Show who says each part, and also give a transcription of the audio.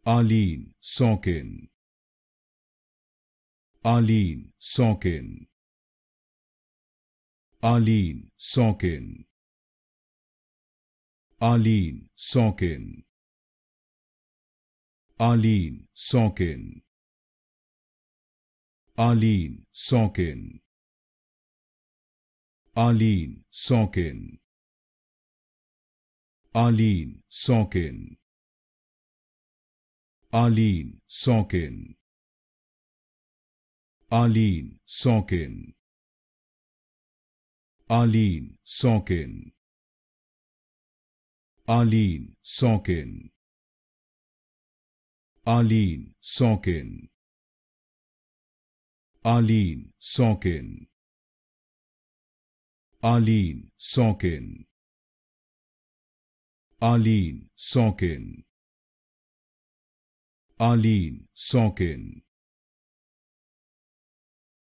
Speaker 1: Arlene Sorkin. Arlene Sorkin. Arlene Sorkin. Arlene Sorkin. Arlene Sorkin. Arlene Sorkin. Arlene Sorkin. Arlene Sorkin. Arlene Sorkin. Arlene Sorkin. Arlene Sorkin. Arlene Sorkin. Arlene Sorkin. Arlene Sorkin. Arlene Sorkin. Arlene Sorkin. Arlene Sorkin.